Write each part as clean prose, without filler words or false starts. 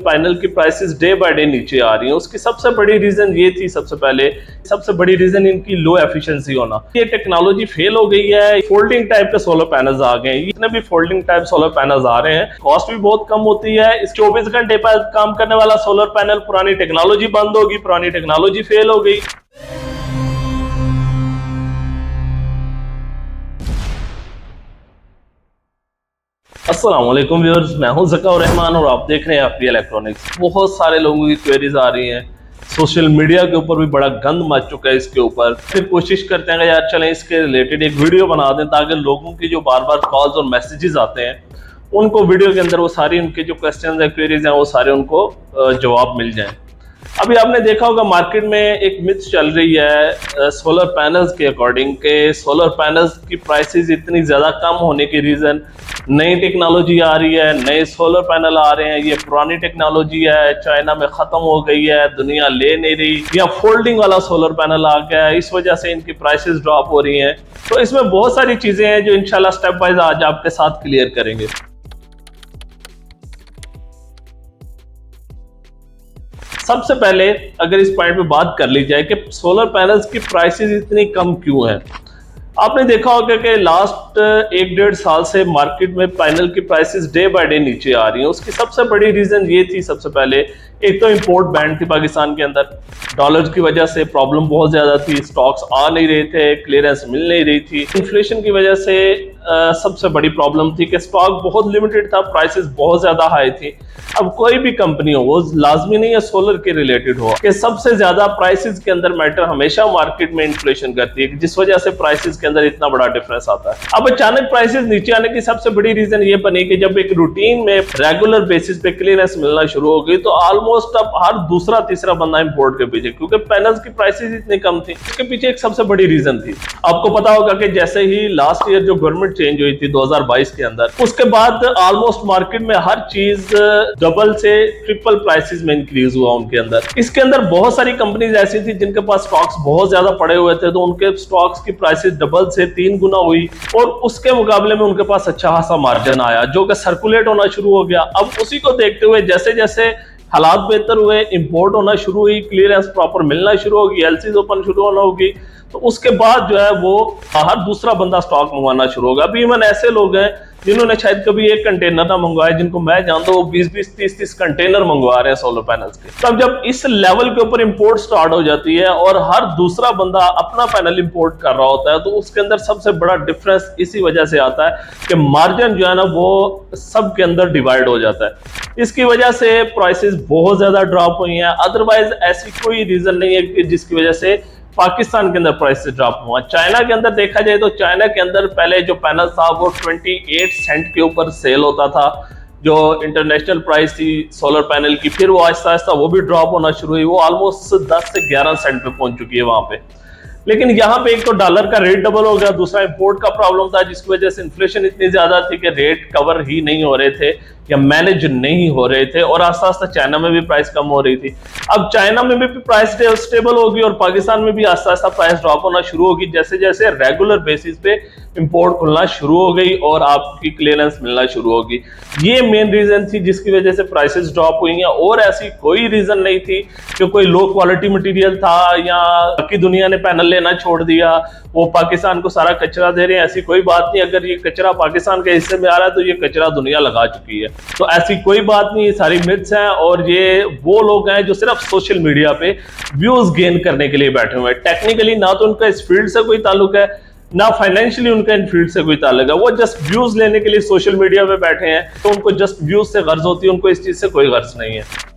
Panel की prices day by day नीचे आ रही हैं। उसकी सबसे बड़ी रीजन ये थी, सबसे बड़ी रीजन इनकी लो एफिशिएंसी होना। ये टेक्नोलॉजी फेल हो गई है। फोल्डिंग टाइप के सोलर पैनल्स आ गए हैं। इतने भी फोल्डिंग टाइप सोलर पैनल्स आ रहे हैं, कॉस्ट भी बहुत कम होती है। इस 24 घंटे पर काम करने वाला सोलर पैनल, पुरानी टेक्नोलॉजी बंद होगी, पुरानी टेक्नोलॉजी फेल हो गई। अस्सलाम वालेकुम व्यूअर्स, मैं हूं ज़काउर रहमान और आप देख रहे हैं आपकी इलेक्ट्रॉनिक्स। बहुत सारे लोगों की क्वेरीज आ रही हैं, सोशल मीडिया के ऊपर भी बड़ा गंद मच चुका है इसके ऊपर। फिर कोशिश करते हैं कि यार चलें इसके रिलेटेड एक वीडियो बना दें ताकि लोगों की जो बार बार कॉल्स और मैसेजेस आते हैं उनको वीडियो के अंदर वो सारी उनके जो क्वेश्चन है, क्वेरीज हैं, वो सारे उनको जवाब मिल जाएं। अभी आपने देखा होगा मार्केट में एक मिथ चल रही है सोलर पैनल्स के अकॉर्डिंग के सोलर पैनल्स की प्राइसेस इतनी ज़्यादा कम होने की रीज़न नई टेक्नोलॉजी आ रही है, नए सोलर पैनल आ रहे हैं, ये पुरानी टेक्नोलॉजी है, चाइना में ख़त्म हो गई है, दुनिया ले नहीं रही, या फोल्डिंग वाला सोलर पैनल आ गया है, इस वजह से इनकी प्राइसेस ड्रॉप हो रही हैं। तो इसमें बहुत सारी चीज़ें हैं जो इंशाल्लाह स्टेप वाइज आज आपके साथ क्लियर करेंगे। सबसे पहले अगर इस पॉइंट पे बात कर ली जाए कि सोलर पैनल्स की प्राइसेस इतनी कम क्यों हैं। आपने देखा होगा कि लास्ट 1-1.5 साल से मार्केट में पैनल की प्राइसेस डे बाय डे नीचे आ रही हैं। उसकी सबसे बड़ी रीजन ये थी, सबसे पहले एक तो इंपोर्ट बैन थी पाकिस्तान के अंदर, डॉलर की वजह से प्रॉब्लम बहुत ज्यादा थी, स्टॉक्स आ नहीं रहे थे, क्लियरेंस मिल नहीं रही थी। इन्फ्लेशन की वजह से सबसे बड़ी प्रॉब्लम थी कि स्टॉक बहुत लिमिटेड था, प्राइसेस बहुत ज्यादा हाई थी। अब कोई भी कंपनी हो, वो लाजमी नहीं है सोलर के रिलेटेड हो, कि सबसे ज्यादा प्राइसेस के अंदर मैटर हमेशा मार्केट में इन्फ्लेशन करती है, जिस वजह से प्राइसेस के अंदर इतना बड़ा डिफरेंस आता है। अब अचानक प्राइसेस नीचे आने की सबसे बड़ी रीजन ये बनी कि जब एक रूटीन में रेगुलर बेसिस पे क्लियरेंस मिलना शुरू हो गई तो ऑलमोस्ट अब हर दूसरा तीसरा बंदा इंपोर्ट के पीछे, क्योंकि पैनल्स की प्राइसेस इतनी कम थी। इसके पीछे एक सबसे बड़ी रीजन थी। आपको पता होगा कि जैसे ही लास्ट ईयर जो गवर्नमेंट चेंज हुई थी 2022 के अंदर, उसके बाद ऑलमोस्ट मार्केट में हर चीज डबल से ट्रिपल प्राइसेस में इंक्रीज हुआ उनके अंदर। इसके अंदर बहुत सारी कंपनीज ऐसी थी जिनके पास स्टॉक्स बहुत ज्यादा पड़े हुए थे, तो उनके स्टॉक्स की प्राइसेस डबल से 3 गुना हुई और उसके मुकाबले में उनके पास अच्छा खासा मार्जिन आया जो कि सर्कुलेट होना शुरू हो गया। अब उसी को देखते हुए जैसे जैसे हालात बेहतर हुए, इंपोर्ट होना शुरू हुई, क्लियरेंस प्रॉपर मिलना शुरू होगी, एलसीज ओपन शुरू होना होगी, तो उसके बाद जो है वो हर दूसरा बंदा स्टॉक मंगवाना शुरू होगा। अभी इवन ऐसे लोग हैं जिन्होंने शायद कभी एक कंटेनर ना मंगवाए, जिनको मैं जानता हूँ वो 20-20, 30-30 कंटेनर मंगवा रहे हैं सोलर पैनल्स के। तब जब इस लेवल के ऊपर इंपोर्ट स्टार्ट हो जाती है और हर दूसरा बंदा अपना पैनल इंपोर्ट कर रहा होता है, तो उसके अंदर सबसे बड़ा डिफरेंस इसी वजह से आता है कि मार्जिन जो है ना वो सब के अंदर डिवाइड हो जाता है। इसकी वजह से प्राइसेस बहुत ज्यादा ड्रॉप हुई हैं। अदरवाइज ऐसी कोई रीजन नहीं है कि जिसकी वजह से पाकिस्तान के अंदर प्राइस ड्रॉप हुआ। चाइना के अंदर देखा जाए तो चाइना के अंदर पहले जो पैनल था वो 28 सेंट के ऊपर सेल होता था, जो इंटरनेशनल प्राइस थी सोलर पैनल की। फिर वो आहिस्ता आहिस्ता वो भी ड्रॉप होना शुरू हुई, वो ऑलमोस्ट 10 से 11 सेंट पे पहुंच चुकी है वहां पे। लेकिन यहाँ पे एक तो डॉलर का रेट डबल हो गया, दूसरा इंपोर्ट का प्रॉब्लम था जिसकी वजह से इन्फ्लेशन इतनी ज्यादा थी कि रेट कवर ही नहीं हो रहे थे या मैनेज नहीं हो रहे थे, और आस्ता आस्ता चाइना में भी प्राइस कम हो रही थी। अब चाइना में भी प्राइस स्टेबल होगी और पाकिस्तान में भी आस्ता आस्ता प्राइस ड्रॉप होना शुरू होगी जैसे जैसे रेगुलर बेसिस पे इंपोर्ट खुलना शुरू हो गई और आपकी क्लियरेंस मिलना शुरू होगी। ये मेन रीजन थी जिसकी वजह से प्राइसेस ड्रॉप हुई हैं, और ऐसी कोई रीजन नहीं थी कि कोई लो क्वालिटी मटेरियल था या बाकी दुनिया ने पैनल लेना छोड़ दिया, वो पाकिस्तान को सारा कचरा दे रहे हैं। ऐसी कोई बात नहीं। अगर ये कचरा पाकिस्तान के हिस्से में आ रहा है तो ये कचरा दुनिया लगा चुकी है, तो ऐसी कोई बात नहीं। ये सारी मिथ्स हैं और ये वो लोग हैं जो सिर्फ सोशल मीडिया पे व्यूज गेन करने के लिए बैठे हुए हैं। टेक्निकली ना तो उनका इस फील्ड से कोई ताल्लुक है, ना फाइनेंशियली उनका इन फील्ड से कोई ताल्लुक है। वो जस्ट व्यूज लेने के लिए सोशल मीडिया पे बैठे हैं, तो उनको जस्ट व्यूज से गर्ज होती है, उनको इस चीज से कोई गर्ज नहीं है।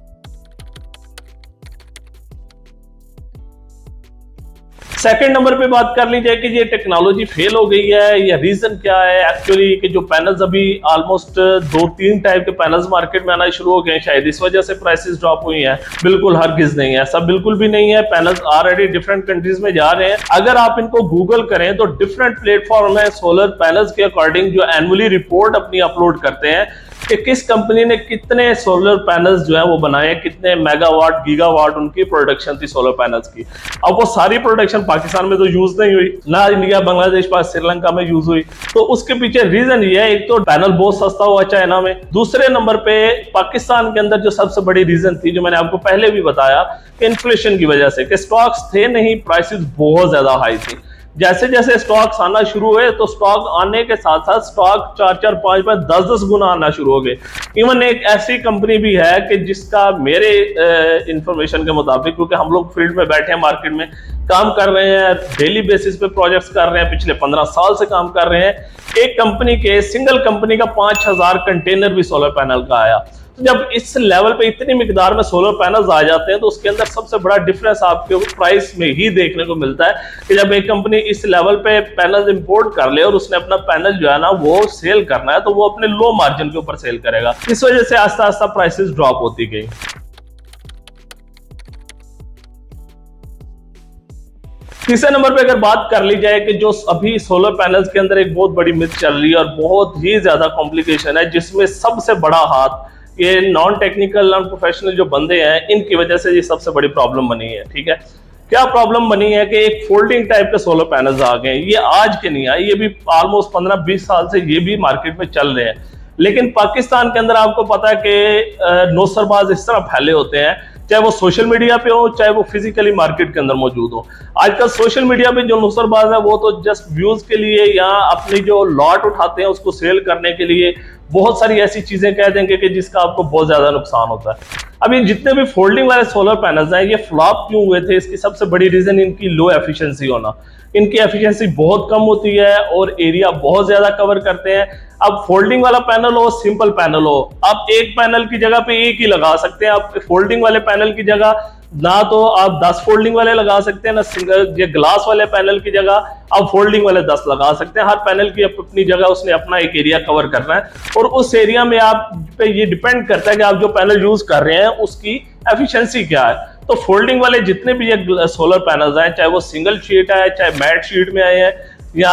सेकंड नंबर पे बात कर ली जाए कि ये टेक्नोलॉजी फेल हो गई है या रीजन क्या है एक्चुअली, कि जो पैनल्स अभी ऑलमोस्ट 2-3 टाइप के पैनल्स मार्केट में आना शुरू हो गए हैं, शायद इस वजह से प्राइसेस ड्रॉप हुई हैं। बिल्कुल हरगिज नहीं है, ऐसा बिल्कुल भी नहीं है। पैनल्स ऑलरेडी डिफरेंट कंट्रीज में जा रहे हैं। अगर आप इनको गूगल करें तो डिफरेंट प्लेटफॉर्म है सोलर पैनल्स के अकॉर्डिंग जो एनुअली रिपोर्ट अपनी अपलोड करते हैं, कि किस कंपनी ने कितने सोलर पैनल्स जो है वो बनाए, कितने मेगावाट गीगावाट उनकी प्रोडक्शन थी सोलर पैनल्स की। अब वो सारी प्रोडक्शन पाकिस्तान में तो यूज नहीं हुई, ना इंडिया, बांग्लादेश, श्रीलंका में यूज हुई। तो उसके पीछे रीजन ये है, एक तो पैनल बहुत सस्ता हुआ चाइना में, दूसरे नंबर पे पाकिस्तान के अंदर जो सबसे बड़ी रीजन थी, जो मैंने आपको पहले भी बताया, कि इन्फ्लेशन की वजह से, कि स्टॉक्स थे नहीं, प्राइसेस बहुत ज्यादा हाई थी। जैसे जैसे स्टॉक्स आना शुरू हुए तो स्टॉक आने के साथ साथ स्टॉक 4-4, 5-5, 10-10 गुना आना शुरू हो गए। इवन एक ऐसी कंपनी भी है कि जिसका मेरे इंफॉर्मेशन के मुताबिक, क्योंकि हम लोग फील्ड में बैठे हैं, मार्केट में काम कर रहे हैं, डेली बेसिस पे प्रोजेक्ट्स कर रहे हैं, पिछले 15 साल से काम कर रहे हैं, एक कंपनी के, सिंगल कंपनी का 5000 कंटेनर भी सोलर पैनल का आया। तो जब इस लेवल पे इतनी मिकदार में सोलर पैनल्स आ जाते हैं तो उसके अंदर सबसे बड़ा डिफरेंस आपके प्राइस में ही देखने को मिलता है कि जब एक कंपनी इस लेवल पे पैनल्स इंपोर्ट कर ले और उसने अपना पैनल जो है ना वो सेल करना है, तो वो अपने लो मार्जिन के ऊपर सेल करेगा। इस वजह से आस्ता आस्ता प्राइसेस ड्रॉप होती गई। तीसरे नंबर पे अगर बात कर ली जाए कि जो अभी सोलर पैनल्स के अंदर एक बहुत बड़ी मिथ चल रही है और बहुत ही ज्यादा कॉम्प्लिकेशन है, जिसमें सबसे बड़ा हाथ ये नॉन टेक्निकल, नॉन प्रोफेशनल जो बंदे हैं, इनकी वजह से ये सबसे बड़ी प्रॉब्लम बनी है। ठीक है, क्या प्रॉब्लम बनी है कि एक फोल्डिंग टाइप के सोलर पैनल्स आ गए। ये आज के नहीं आए, ये भी ऑलमोस्ट 15-20 साल से ये भी मार्केट में चल रहे हैं। लेकिन पाकिस्तान के अंदर आपको पता है कि नौसरबाज इस तरह फैले होते हैं, चाहे वो सोशल मीडिया पे हो, चाहे वो फिजिकली मार्केट के अंदर मौजूद हो। आजकल सोशल मीडिया पे जो नुसरबाज है वो तो जस्ट व्यूज के लिए या अपनी जो लॉट उठाते हैं उसको सेल करने के लिए बहुत सारी ऐसी चीजें कह देंगे कि जिसका आपको बहुत ज्यादा नुकसान होता है। अब ये जितने भी फोल्डिंग वाले सोलर पैनल्स हैं, ये फ्लॉप क्यों हुए थे? इसकी सबसे बड़ी रीजन इनकी लो एफिशिएंसी होना। इनकी एफिशिएंसी बहुत कम होती है और एरिया बहुत ज्यादा कवर करते हैं। अब फोल्डिंग वाला पैनल हो, सिंपल पैनल हो, आप एक पैनल की जगह पे एक ही लगा सकते हैं। आप फोल्डिंग वाले पैनल की जगह ना तो आप 10 फोल्डिंग वाले लगा सकते हैं, ना सिंगल ये ग्लास वाले पैनल की जगह आप फोल्डिंग वाले 10 लगा सकते हैं। हर पैनल की अपनी जगह उसने अपना एक एरिया कवर करना है और उस एरिया में आप पे ये डिपेंड करता है कि आप जो पैनल यूज कर रहे हैं उसकी एफिशिएंसी क्या है। तो फोल्डिंग वाले जितने भी ये सोलर पैनल्स हैं, चाहे वो सिंगल शीट है, चाहे मैट शीट में आए हैं या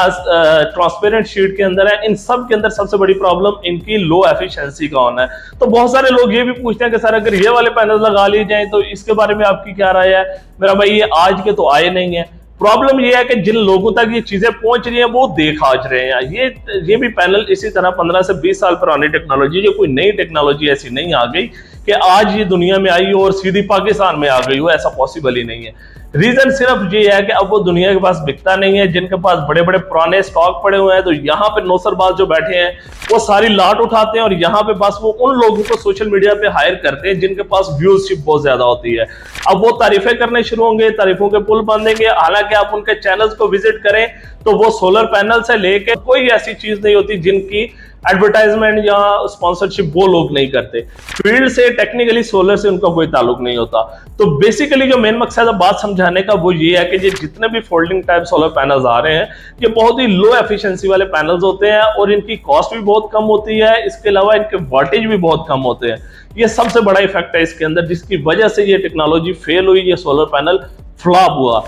ट्रांसपेरेंट शीट के अंदर है, इन सब के अंदर सबसे बड़ी प्रॉब्लम इनकी लो एफिशिएंसी का होना है। तो बहुत सारे लोग ये भी पूछते हैं कि सर अगर ये वाले पैनल लगा लिए जाएं तो इसके बारे में आपकी क्या राय है? मेरा भाई ये आज के तो आए नहीं है। प्रॉब्लम ये है कि जिन लोगों तक ये चीजें पहुंच रही हैं वो देख आज रहे हैं। ये भी पैनल इसी तरह 15 से 20 साल पुरानी टेक्नोलॉजी, जो कोई नई टेक्नोलॉजी ऐसी नहीं आ गई कि आज ये दुनिया में आई हो और सीधी पाकिस्तान में आ गई हो, ऐसा पॉसिबल ही नहीं है। रीजन सिर्फ ये है कि अब वो दुनिया के पास बिकता नहीं है। जिनके पास बड़े बड़े पुराने स्टॉक पड़े हुए हैं, तो यहाँ पे नौसरबाज जो बैठे हैं वो सारी लाट उठाते हैं और यहाँ पे बस वो उन लोगों को सोशल मीडिया पे हायर करते हैं जिनके पास व्यूअरशिप बहुत ज्यादा होती है। अब वो तारीफें करने शुरू होंगे, तारीफों के पुल बांधेंगे। हालांकि आप उनके चैनल्स को विजिट करें तो वो सोलर पैनल से लेके कोई ऐसी चीज नहीं होती जिनकी एडवर्टाइजमेंट या स्पॉन्सरशिप वो लोग नहीं करते। फील्ड से, टेक्निकली सोलर से उनका कोई ताल्लुक नहीं होता। तो बेसिकली जो मेन मकसद है बात समझाने का वो ये है कि ये जितने भी फोल्डिंग टाइप सोलर पैनल्स आ रहे हैं ये बहुत ही लो एफिशिएंसी वाले पैनल्स होते हैं और इनकी कॉस्ट भी बहुत कम होती है। इसके अलावा इनके वोल्टेज भी बहुत कम होते हैं। ये सबसे बड़ा इफेक्ट है इसके अंदर, जिसकी वजह से ये टेक्नोलॉजी फेल हुई, ये सोलर पैनल फ्लॉप हुआ।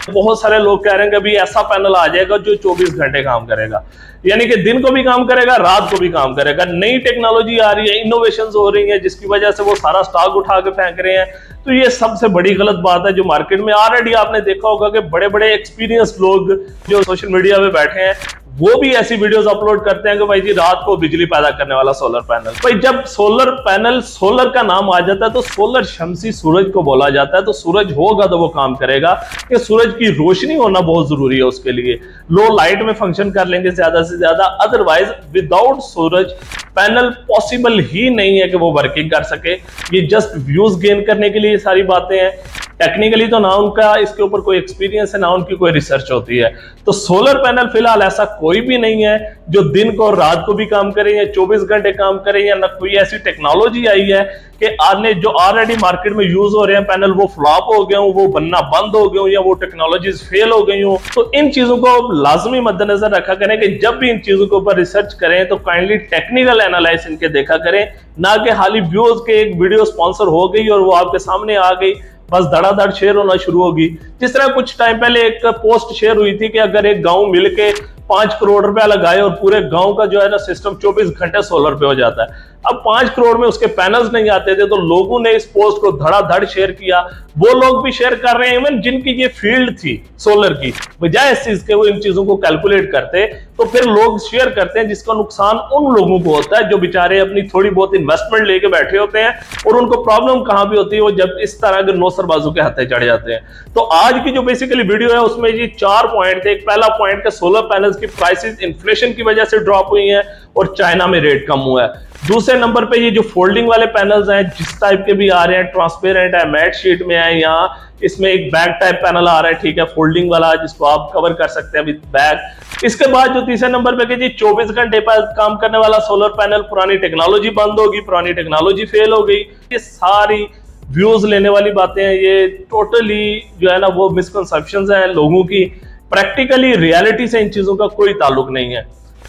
बहुत सारे लोग कह रहे हैं कि अभी ऐसा पैनल आ जाएगा जो 24 घंटे काम करेगा, यानी कि दिन को भी काम करेगा, रात को भी काम करेगा। नई टेक्नोलॉजी आ रही है, इनोवेशंस हो रही हैं, जिसकी वजह से वो सारा स्टॉक उठा के फेंक रहे हैं। तो ये सबसे बड़ी गलत बात है जो मार्केट में ऑलरेडी आपने देखा होगा कि बड़े बड़े एक्सपीरियंस लोग जो सोशल मीडिया पे बैठे हैं वो भी ऐसी वीडियोस अपलोड करते हैं कि भाई जी रात को बिजली पैदा करने वाला सोलर पैनल। भाई जब सोलर पैनल, सोलर का नाम आ जाता है तो सोलर शमसी, सूरज को बोला जाता है। तो सूरज होगा तो वो काम करेगा, कि सूरज की रोशनी होना बहुत जरूरी है उसके लिए। लो लाइट में फंक्शन कर लेंगे ज्यादा से ज्यादा, अदरवाइज विदाउट सूरज पैनल पॉसिबल ही नहीं है कि वो वर्किंग कर सके। ये जस्ट व्यूज गेन करने के लिए सारी बातें हैं। टेक्निकली तो ना उनका इसके ऊपर कोई एक्सपीरियंस है, ना उनकी कोई रिसर्च होती है। तो सोलर पैनल फिलहाल ऐसा कोई भी नहीं है जो दिन को और रात को भी काम करे या 24 घंटे काम करे, या ना कोई ऐसी टेक्नोलॉजी आई है कि आने जो ऑलरेडी मार्केट में यूज हो रहे हैं पैनल वो फ्लॉप हो गए हो, वो बनना बंद हो गए हो, या वो टेक्नोलॉजीज फेल हो गई हो। तो इन चीजों को लाजमी मद्देनजर रखा करें कि जब भी इन चीजों के ऊपर रिसर्च करें तो काइंडली टेक्निकल एनालिसिस इनके देखा करें, ना कि हाली व्यूज के एक वीडियो स्पॉन्सर हो गई और वो आपके सामने आ गई, बस धड़ाधड़ शेयर होना शुरू होगी। जिस तरह कुछ टाइम पहले एक पोस्ट शेयर हुई थी कि अगर एक गांव मिलके 5 करोड़ रुपया लगाए और पूरे गांव का जो है ना सिस्टम 24 घंटे सोलर पे हो जाता है। अब 5 करोड़ में उसके पैनल्स नहीं आते थे तो लोगों ने इस पोस्ट को धड़ाधड़ शेयर किया। वो लोग भी शेयर कर रहे हैं इवन जिनकी ये फील्ड थी सोलर की, बजाय इस चीज के वो इन चीजों को कैलकुलेट करते तो फिर लोग शेयर करते हैं, जिसका नुकसान उन लोगों को होता है जो बेचारे अपनी थोड़ी बहुत इन्वेस्टमेंट लेके बैठे होते हैं। और उनको प्रॉब्लम कहां भी होती है, वो जब इस तरह के नौसरबाजों के हत्थे चढ़ जाते हैं। तो आज की जो बेसिकली वीडियो है उसमें ये 4 पॉइंट थे। एक पहला पॉइंट का सोलर पैनल्स की प्राइसेस इन्फ्लेशन की वजह से ड्रॉप हुई हैं और चाइना में रेट कम हुआ है। दूसरे नंबर पे ये जो फोल्डिंग वाले पैनल्स हैं, जिस टाइप के भी आ रहे हैं, ट्रांसपेरेंट है, मैट शीट में है, यहाँ इसमें एक बैग टाइप पैनल आ रहा है, ठीक है, फोल्डिंग वाला, जिसको आप कवर कर सकते हैं विद बैग। इसके बाद जो तीसरे नंबर पे जी 24 घंटे पर काम करने वाला सोलर पैनल, पुरानी टेक्नोलॉजी बंद होगी, पुरानी टेक्नोलॉजी फेल हो गई। ये सारी व्यूज लेने वाली बातें हैं, ये टोटली जो है ना वो मिसकंसेप्शंस हैं लोगों की। प्रैक्टिकली रियलिटी से इन चीजों का कोई ताल्लुक नहीं है।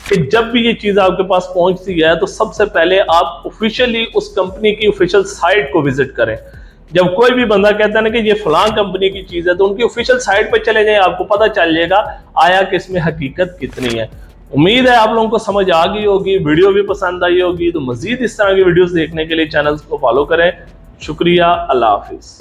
कि जब भी ये चीज आपके पास पहुंचती है तो सबसे पहले आप ऑफिशियली उस कंपनी की ऑफिशियल साइट को विजिट करें। जब कोई भी बंदा कहता है ना कि ये फलां कंपनी की चीज है तो उनकी ऑफिशियल साइट पे चले जाएं, आपको पता चल जाएगा आया कि इसमें हकीकत कितनी है। उम्मीद है आप लोगों को समझ आ गई होगी, वीडियो भी पसंद आई होगी। तो मजीद इस तरह की वीडियोस देखने के लिए चैनल को फॉलो करें। शुक्रिया, अल्लाह हाफिज।